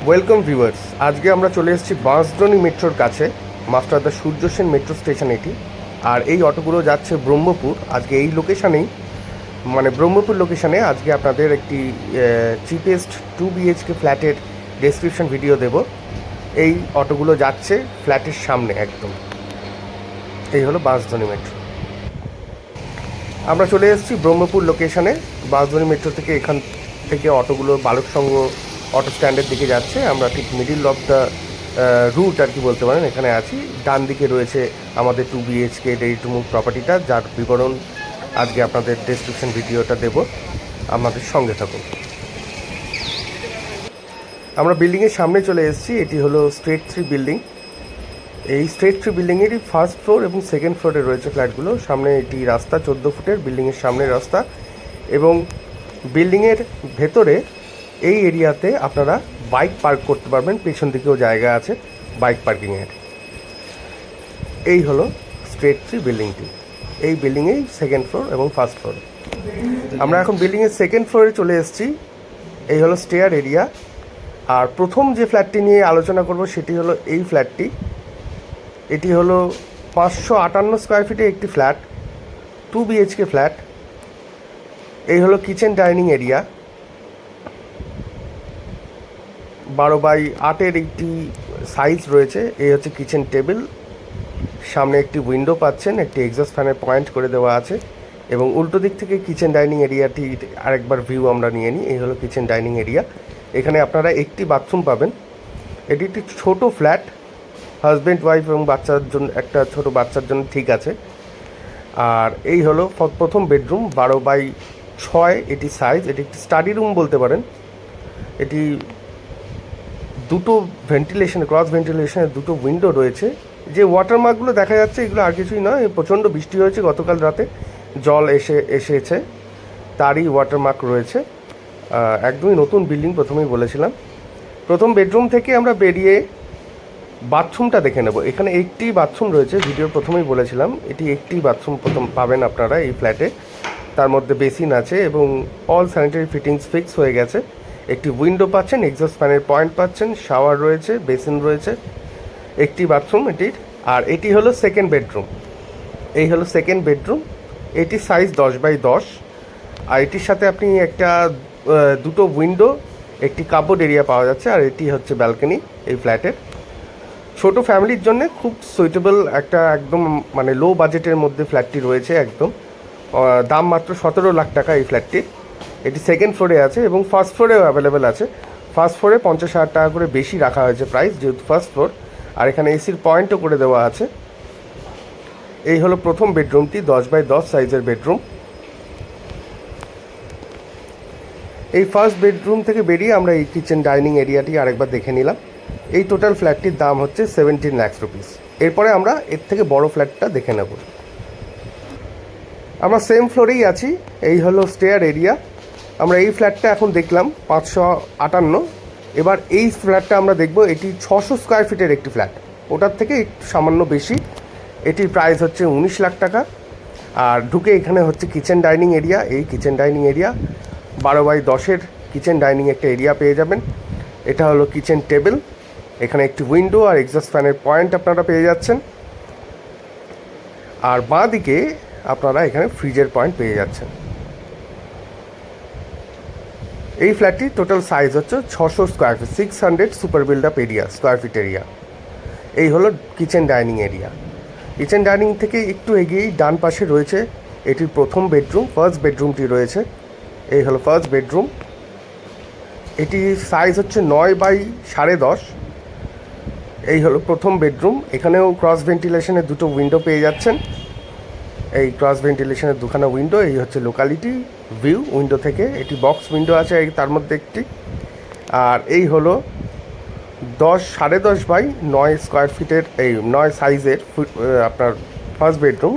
Welcome viewers, আজকে আমরা চলে এসেছি বাঁশদ্রোণী মেট্রোর কাছে, মাস্টারদা সূর্য সেন মেট্রো স্টেশন এটি। আর এই অটোগুলো যাচ্ছে ব্রহ্মপুর। আজকে এই লোকেশানেই, মানে ব্রহ্মপুর লোকেশানে আজকে আপনাদের একটি চিপেস্ট 2 BHK ফ্ল্যাটের ডেসক্রিপশন ভিডিও দেব। এই অটোগুলো যাচ্ছে ফ্ল্যাটের সামনে একদম। এই হলো বাঁশদ্রোণী মেট্রো। আমরা চলে এসেছি ব্রহ্মপুর লোকেশানে। বাঁশদ্রোণী মেট্রো থেকে এখান থেকে অটোগুলো বালকসংঘ অটো স্ট্যান্ডের দিকে যাচ্ছে। আমরা ঠিক মিডিল অফ দ্য রুট আর কি বলতে পারেন এখানে আছি। ডান দিকে রয়েছে আমাদের 2 BHK রেডি টু মুভ প্রপার্টিটা, যার বিবরণ আজকে আপনাদের ডেসক্রিপশন ভিডিওটা দেব। আমাদের সঙ্গে থাকুন। আমরা বিল্ডিংয়ের সামনে চলে এসেছি। এটি হলো স্ট্রেট 3 বিল্ডিং। এই স্ট্রেট 3 বিল্ডিংয়েরই ফার্স্ট ফ্লোর এবং সেকেন্ড ফ্লোরে রয়েছে ফ্ল্যাটগুলো। সামনে এটি রাস্তা 14 ফুটের, বিল্ডিংয়ের সামনে রাস্তা। এবং বিল্ডিংয়ের ভেতরে এই এরিয়াতে আপনারা বাইক পার্ক করতে পারবেন। পেছন দিকেও জায়গা আছে বাইক পার্কিংয়ের। এই হলো স্ট্রেট 3 বিল্ডিংটি। এই বিল্ডিংয়েই সেকেন্ড ফ্লোর এবং ফার্স্ট ফ্লোর। আমরা এখন বিল্ডিংয়ের সেকেন্ড ফ্লোরে চলে এসেছি। এই হলো স্টেয়ার এরিয়া। আর প্রথম যে ফ্ল্যাটটি নিয়ে আলোচনা করব সেটি হলো এই ফ্ল্যাটটি। এটি হলো 558 স্কোয়ার ফিটে একটি ফ্ল্যাট, 2 BHK ফ্ল্যাট। এই হলো কিচেন ডাইনিং এরিয়া। 12x8 একটি সাইজ রয়েছে। এই হচ্ছে কিচেন টেবিল। সামনে একটি উইন্ডো পাচ্ছেন, একটি এক্সস্ট ফ্যানের পয়েন্ট করে দেওয়া আছে। এবং উল্টো দিক থেকে কিচেন ডাইনিং এরিয়াটি আরেকবার ভিউ আমরা নিয়ে নিই। এই হলো কিচেন ডাইনিং এরিয়া। এখানে আপনারা একটি বাথরুম পাবেন। এটি একটি ছোটো ফ্ল্যাট, হাজব্যান্ড ওয়াইফ এবং বাচ্চার জন্য, একটা ছোট বাচ্চার জন্য ঠিক আছে। আর এই হলো প্রথম বেডরুম, 12x6 এটি সাইজ। এটি একটি স্টাডি রুম বলতে পারেন। এটি দুটো ভেন্টিলেশন, ক্রস ভেন্টিলেশনের দুটো উইন্ডো রয়েছে। যে ওয়াটারমার্কগুলো দেখা যাচ্ছে এগুলো আর কিছুই নয়, প্রচণ্ড বৃষ্টি হয়েছে গতকাল রাতে, জল এসেছে, তারই ওয়াটারমার্ক রয়েছে। একদমই নতুন বিল্ডিং, প্রথমেই বলেছিলাম। প্রথম বেডরুম থেকে আমরা বেরিয়ে বাথরুমটা দেখে নেব। এখানে একটি বাথরুম রয়েছে, ভিডিওর প্রথমেই বলেছিলাম এটি একটি বাথরুম প্রথম পাবেন আপনারা এই ফ্ল্যাটে। তার মধ্যে বেসিন আছে এবং অল স্যানিটারি ফিটিংস ফিক্স হয়ে গেছে। একটি উইন্ডো পাচ্ছেন, এক্সস্ট ফ্যানের পয়েন্ট পাচ্ছেন, শাওয়ার রয়েছে, বেসিন রয়েছে, একটি বাথরুম এটির। আর এটি হলো সেকেন্ড বেডরুম। এই হলো সেকেন্ড বেডরুম। এটি সাইজ 10x10। আর এটির সাথে আপনি একটা দুটো উইন্ডো, একটি কাপড় এরিয়া পাওয়া যাচ্ছে। আর এটি হচ্ছে ব্যালকনি এই ফ্ল্যাটের। ছোট ফ্যামিলির জন্য খুব সুইটেবল একটা, একদম মানে লো বাজেটের মধ্যে ফ্ল্যাটটি রয়েছে একদম। দাম মাত্র 17 লাখ টাকা এই ফ্ল্যাটটির। এটি সেকেন্ড ফ্লোরে আছে এবং ফার্স্ট ফ্লোরেও অ্যাভেলেবেল আছে। ফার্স্ট ফ্লোরে 50,000 টাকা করে বেশি রাখা হয়েছে প্রাইস, যেহেতু ফার্স্ট ফ্লোর। আর এখানে এসির পয়েন্টও করে দেওয়া আছে। এই হলো প্রথম বেডরুমটি, 10x10 সাইজের বেডরুম। এই ফার্স্ট বেডরুম থেকে বেরিয়ে আমরা এই কিচেন ডাইনিং এরিয়াটি আরেকবার দেখে নিলাম। এই টোটাল ফ্ল্যাটটির দাম হচ্ছে 17 লাখ রুপিস। এরপরে আমরা এর থেকে বড় ফ্ল্যাটটা দেখে নেব। আমরা সেম ফ্লোরেই আছি। এই হলো স্টেয়ার এরিয়া। আমরা এই ফ্ল্যাটটা এখন দেখলাম 558। এবার এই ফ্ল্যাটটা আমরা দেখব। এটি 600 স্কোয়ার ফিটের একটি ফ্ল্যাট, ওটার থেকে একটু সামান্য বেশি। এটির প্রাইস হচ্ছে 19 লাখ টাকা। আর ঢুকে এখানে হচ্ছে কিচেন ডাইনিং এরিয়া। এই kitchen dining area 12x10 kitchen dining একটা এরিয়া পেয়ে যাবেন। এটা হলো কিচেন টেবিল। এখানে একটি উইন্ডো আর এক্সস্ট ফ্যানের পয়েন্ট আপনারা পেয়ে যাচ্ছেন। আর বাঁ দিকে আপনারা এখানে ফ্রিজের পয়েন্ট পেয়ে যাচ্ছেন। এই ফ্ল্যাটটির টোটাল সাইজ হচ্ছে 600 square feet, 600 super build up area, square feet area. এই হলো kitchen dining area. Kitchen dining থেকে একটু এগিয়েই ডান পাশে রয়েছে এটির প্রথম বেডরুম, ফার্স্ট বেডরুমটি রয়েছে। এই হলো ফার্স্ট বেডরুম। এটি সাইজ হচ্ছে 9x10.5। এই হলো প্রথম বেডরুম। এখানেও ক্রস ভেন্টিলেশনের দুটো উইন্ডো পেয়ে যাচ্ছেন। এই ক্রস ভেন্টিলেশনের দুখানা উইন্ডো। এই হচ্ছে লোকালিটি ভিউ উইন্ডো থেকে। এটি বক্স উইন্ডো আছে তার মধ্যে একটি। আর এই হলো 10.5x9 স্কোয়ার ফিটের, এই 9 সাইজের আপনার ফার্স্ট বেডরুম।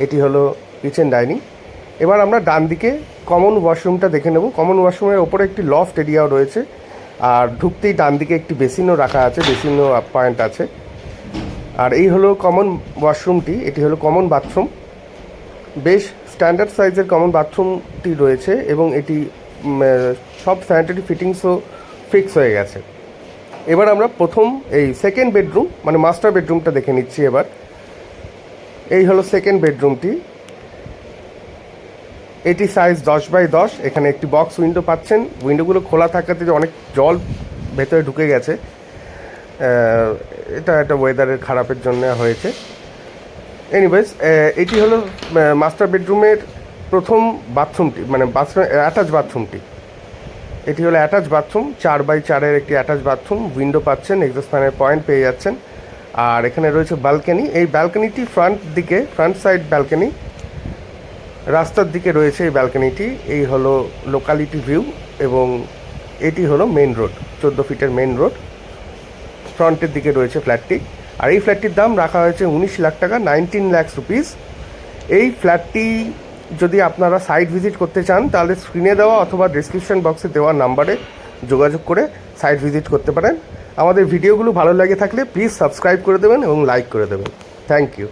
এটি হলো কিচেন ডাইনিং। এবার আমরা ডান দিকে কমন ওয়াশরুমটা দেখে নেব। কমন ওয়াশরুমের ওপরে একটি লফট এরিয়াও রয়েছে। আর ঢুকতেই ডান দিকে একটি বেসিনও রাখা আছে, বেসিনও পয়েন্ট আছে। আর এই হলো কমন ওয়াশরুমটি। এটি হলো কমন বাথরুম। বেশ স্ট্যান্ডার্ড সাইজের কমন বাথরুমটি রয়েছে এবং এটি সব স্যানিটারি ফিটিংসও ফিক্স হয়ে গেছে। এবার আমরা প্রথম এই সেকেন্ড বেডরুম মানে মাস্টার বেডরুমটা দেখে নিচ্ছি। এবার এই হলো সেকেন্ড বেডরুমটি। এটি সাইজ 10x10। এখানে একটি বক্স উইন্ডো পাচ্ছেন। উইন্ডোগুলো খোলা থাকাতে অনেক জল ভেতরে ঢুকে গেছে, এটা একটা ওয়েদারের খারাপের জন্য হয়েছে। এনিওয়েজ, এটি হলো মাস্টার বেডরুমের প্রথম বাথরুমটি, মানে বাথরুম অ্যাটাচ বাথরুমটি। এটি হলো অ্যাটাচ বাথরুম, 4x4 একটি অ্যাটাচ বাথরুম। উইন্ডো পাচ্ছেন, এক্সস্ট ফ্যানের পয়েন্ট পেয়ে যাচ্ছেন। আর এখানে রয়েছে ব্যালকনি। এই ব্যালকনিটি ফ্রন্ট সাইড ব্যালকনি, রাস্তার দিকে রয়েছে এই ব্যালকনিটি। এই হলো লোকালিটি ভিউ এবং এটি হলো মেন রোড, 14 ফিটের মেন রোড। ফ্রন্টের দিকে রয়েছে ফ্ল্যাটটি। আর এই ফ্ল্যাটটির দাম রাখা হয়েছে 19 লাখ টাকা, 19 লাখ রুপিস। এই ফ্ল্যাটটি যদি আপনারা সাইট ভিজিট করতে চান তাহলে স্ক্রিনে দেওয়া অথবা ডেসক্রিপশন বক্সে দেওয়া নাম্বারে যোগাযোগ করে সাইট ভিজিট করতে পারেন। আমাদের ভিডিওগুলো ভালো লাগে থাকলে প্লিজ সাবস্ক্রাইব করে দেবেন এবং লাইক করে দেবেন। Thank you.